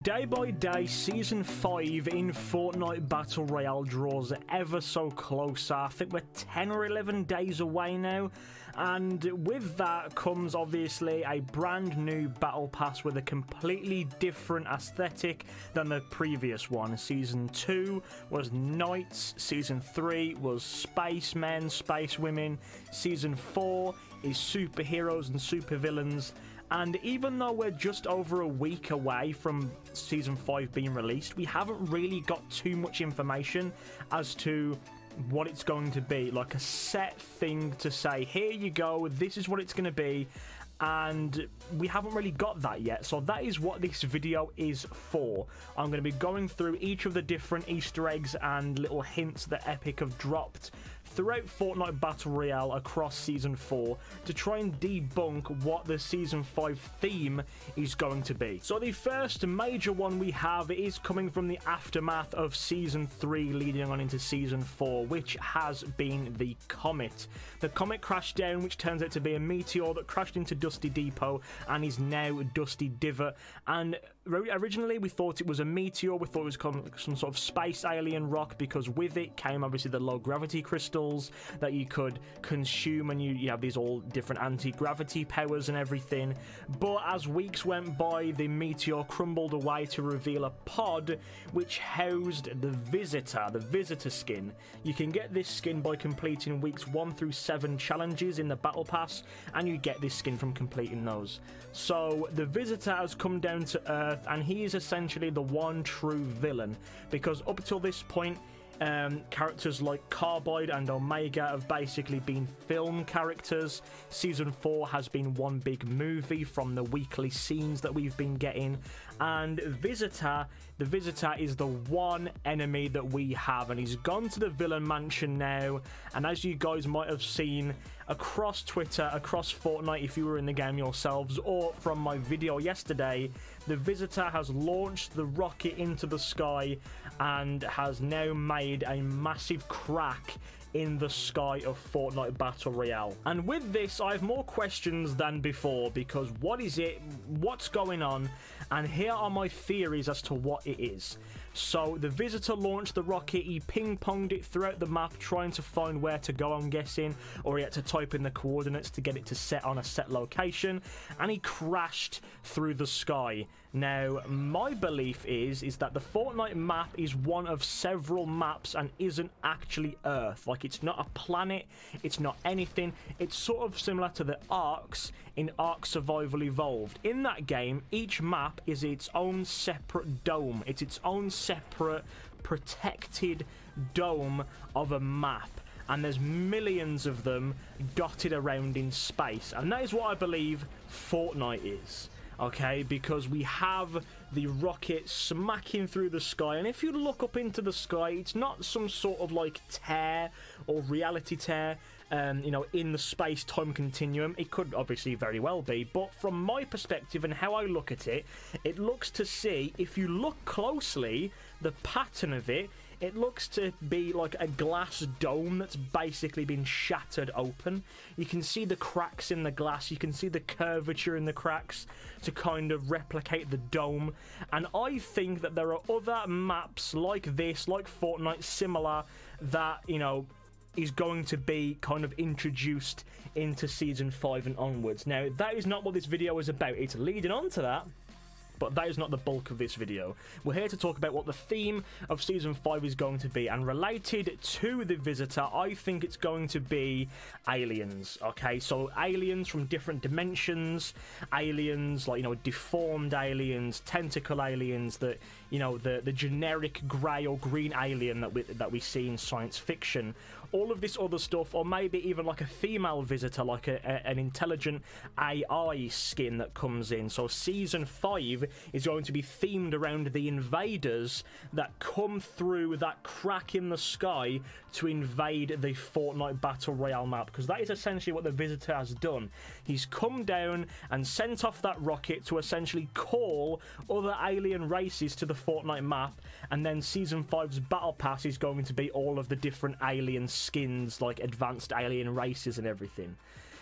Day by day, Season 5 in Fortnite Battle Royale draws ever so closer. I think we're 10 or 11 days away now. And with that comes, obviously, a brand new Battle Pass with a completely different aesthetic than the previous one. Season 2 was Knights. Season 3 was Spacemen, Spacewomen. Season 4 is Superheroes and Supervillains. And even though we're just over a week away from Season 5 being released, we haven't really got too much information as to what it's going to be. Like a set thing to say, here you go, this is what it's going to be. And we haven't really got that yet, so that is what this video is for. I'm going to be going through each of the different Easter eggs and little hints that Epic have dropped throughout Fortnite Battle Royale across Season 4 to try and debunk what the Season 5 theme is going to be. So the first major one we have is coming from the aftermath of Season 3 leading on into Season 4, which has been the comet. The comet crashed down, which turns out to be a meteor that crashed into Dusty Depot and is now Dusty Divot. And originally we thought it was a meteor, we thought it was some sort of space alien rock, because with it came obviously the low gravity crystals that you could consume, and you have these all different anti-gravity powers and everything. But as weeks went by, the meteor crumbled away to reveal a pod which housed the visitor skin. You can get this skin by completing weeks 1 through 7 challenges in the Battle Pass, and you get this skin from completing those. So the visitor has come down to Earth, and he is essentially the one true villain, because up till this point characters like Carbide and Omega have basically been film characters. Season 4 has been one big movie from the weekly scenes that we've been getting, and the Visitor is the one enemy that we have, and he's gone to the villain mansion now. And as you guys might have seen across Twitter, across Fortnite if you were in the game yourselves, or from my video yesterday, the Visitor has launched the rocket into the sky and has now made a massive crack in the sky of Fortnite Battle Royale. And with this, I have more questions than before, because what is it? What's going on? And here are my theories as to what it is. So the Visitor launched the rocket, he ping-ponged it throughout the map trying to find where to go, I'm guessing, or he had to type in the coordinates to get it to set on a set location, and he crashed through the sky. Now, my belief is that the Fortnite map is one of several maps and isn't actually Earth. Like, it's not a planet, it's not anything. It's sort of similar to the Arks in Ark Survival Evolved. In that game, each map is its own separate dome. It's its own separate protected dome of a map, and there's millions of them dotted around in space, and that is what I believe Fortnite is. Okay, because we have the rocket smacking through the sky, and if you look up into the sky, it's not some sort of like tear or reality tear, you know, in the space-time continuum. It could obviously very well be, but from my perspective and how I look at it, it looks to see, if you look closely, the pattern of it, it looks to be like a glass dome that's basically been shattered open. You can see the cracks in the glass, you can see the curvature in the cracks to kind of replicate the dome. And I think that there are other maps like this, like Fortnite, similar, that, you know, is going to be kind of introduced into Season 5 and onwards. Now, that is not what this video is about. It's leading on to that, but that is not the bulk of this video. We're here to talk about what the theme of Season 5 is going to be, and related to the Visitor, I think it's going to be aliens, okay? So aliens from different dimensions, aliens like, you know, deformed aliens, tentacle aliens, that, you know, the generic grey or green alien that we see in science fiction. All of this other stuff, or maybe even like a female visitor, like an intelligent AI skin that comes in. So Season 5 is going to be themed around the invaders that come through that crack in the sky to invade the Fortnite Battle Royale map, because that is essentially what the Visitor has done. He's come down and sent off that rocket to essentially call other alien races to the Fortnite map, and then Season 5's Battle Pass is going to be all of the different alien skins, like advanced alien races and everything.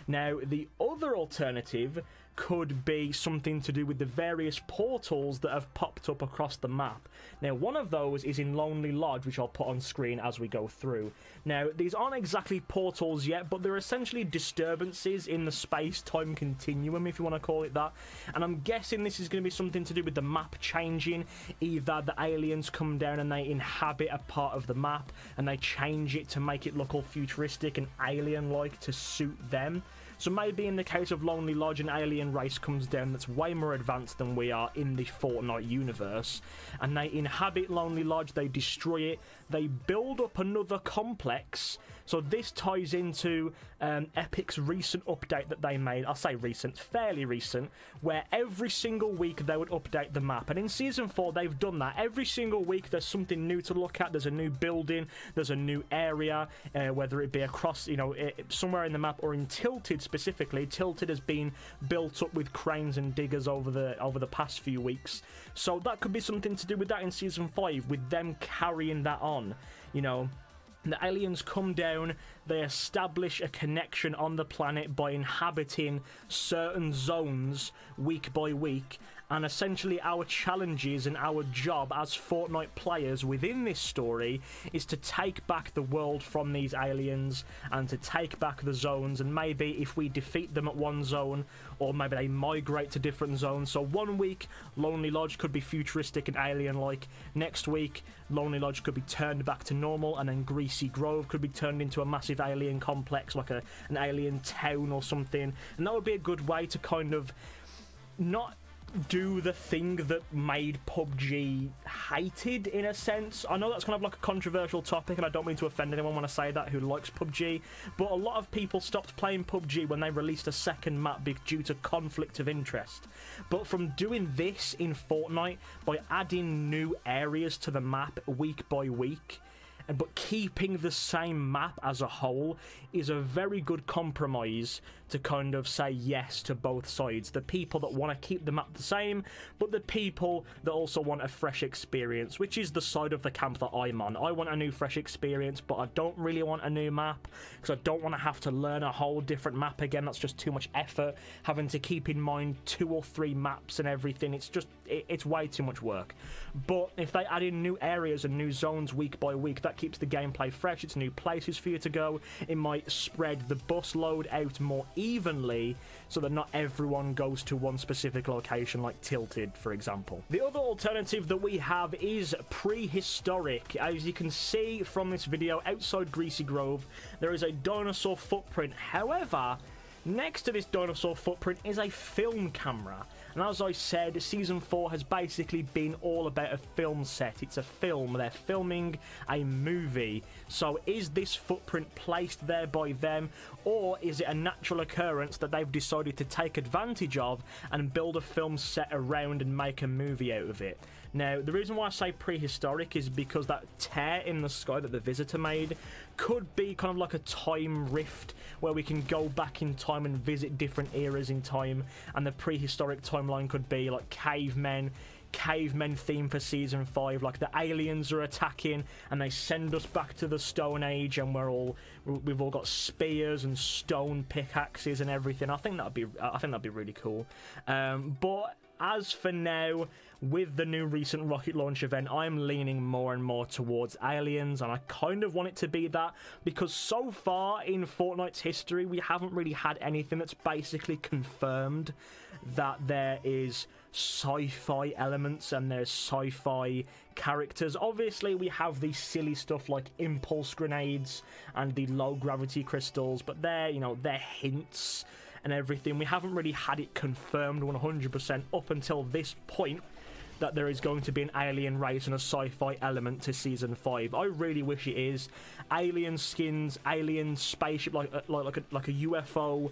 Now, the other alternative could be something to do with the various portals that have popped up across the map. Now, one of those is in Lonely Lodge, which I'll put on screen as we go through. Now, these aren't exactly portals yet, but they're essentially disturbances in the space-time continuum, if you want to call it that. And I'm guessing this is going to be something to do with the map changing. Either the aliens come down and they inhabit a part of the map, and they change it to make it look all futuristic and alien-like to suit them. So maybe in the case of Lonely Lodge, an alien race comes down that's way more advanced than we are in the Fortnite universe, and they inhabit Lonely Lodge, they destroy it, they build up another complex. So this ties into Epic's recent update that they made. I'll say recent, fairly recent, where every single week they would update the map. And in Season 4, they've done that. Every single week there's something new to look at. There's a new building, there's a new area, whether it be across, you know, somewhere in the map or in Tilted specifically. Tilted has been built up with cranes and diggers over the past few weeks. So that could be something to do with that in Season 5, with them carrying that on, you know. The aliens come down, they establish a connection on the planet by inhabiting certain zones week by week, and essentially our challenges and our job as Fortnite players within this story is to take back the world from these aliens and to take back the zones. And maybe if we defeat them at one zone, or maybe they migrate to different zones. So one week Lonely Lodge could be futuristic and alien-like, next week Lonely Lodge could be turned back to normal, and then Greasy Grove could be turned into a massive alien complex, like an alien town or something. And that would be a good way to kind of not do the thing that made PUBG hated, in a sense. I know that's kind of like a controversial topic, and I don't mean to offend anyone when I say that who likes PUBG, but a lot of people stopped playing PUBG when they released a second map due to conflict of interest. But from doing this in Fortnite, by adding new areas to the map week by week, but keeping the same map as a whole, is a very good compromise to kind of say yes to both sides. The people that want to keep the map the same, but the people that also want a fresh experience, which is the side of the camp that I'm on. I want a new fresh experience, but I don't really want a new map, because I don't want to have to learn a whole different map again. That's just too much effort, having to keep in mind 2 or 3 maps and everything. It's just, it's way too much work. But if they add in new areas and new zones week by week, that keeps the gameplay fresh. It's new places for you to go. It might spread the bus load out more evenly, so that not everyone goes to one specific location like Tilted, for example. The other alternative that we have is Prehistoric. As you can see from this video, outside Greasy Grove there is a dinosaur footprint. However, next to this dinosaur footprint is a film camera. And as I said, Season 4 has basically been all about a film set. It's a film. They're filming a movie. So is this footprint placed there by them, or is it a natural occurrence that they've decided to take advantage of and build a film set around and make a movie out of it? Now, the reason why I say Prehistoric is because that tear in the sky that the visitor made could be kind of like a time rift, where we can go back in time and visit different eras in time, and the prehistoric timeline could be like cavemen theme for Season 5, like the aliens are attacking and they send us back to the Stone Age, and we've all got spears and stone pickaxes and everything. I think that'd be really cool. But as for now, with the new recent rocket launch event, I'm leaning more and more towards aliens, and I kind of want it to be that, because so far in Fortnite's history we haven't really had anything that's basically confirmed that there is sci-fi elements and there's sci-fi characters. Obviously we have the silly stuff like impulse grenades and the low gravity crystals, but they're, you know, they're hints and everything. We haven't really had it confirmed 100% up until this point that there is going to be an alien race and a sci-fi element to Season 5. I really wish it is. Alien skins, alien spaceship, like a UFO,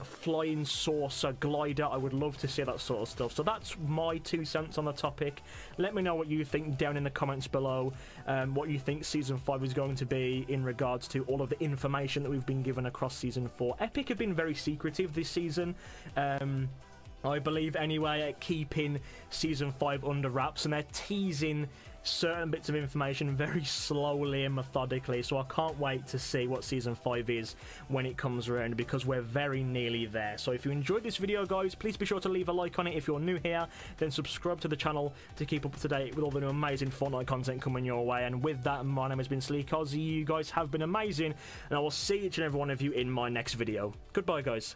flying saucer, glider. I would love to see that sort of stuff. So that's my 2 cents on the topic. Let me know what you think down in the comments below, what you think Season 5 is going to be in regards to all of the information that we've been given across Season 4. Epic have been very secretive this season. I believe anyway, at keeping Season 5 under wraps, and they're teasing certain bits of information very slowly and methodically, so I can't wait to see what Season 5 is when it comes around, because we're very nearly there. So if you enjoyed this video, guys, please be sure to leave a like on it. If you're new here, then subscribe to the channel to keep up to date with all the new amazing Fortnite content coming your way. And with that, my name has been Sleek Ozzy. You guys have been amazing, and I will see each and every one of you in my next video. Goodbye, guys.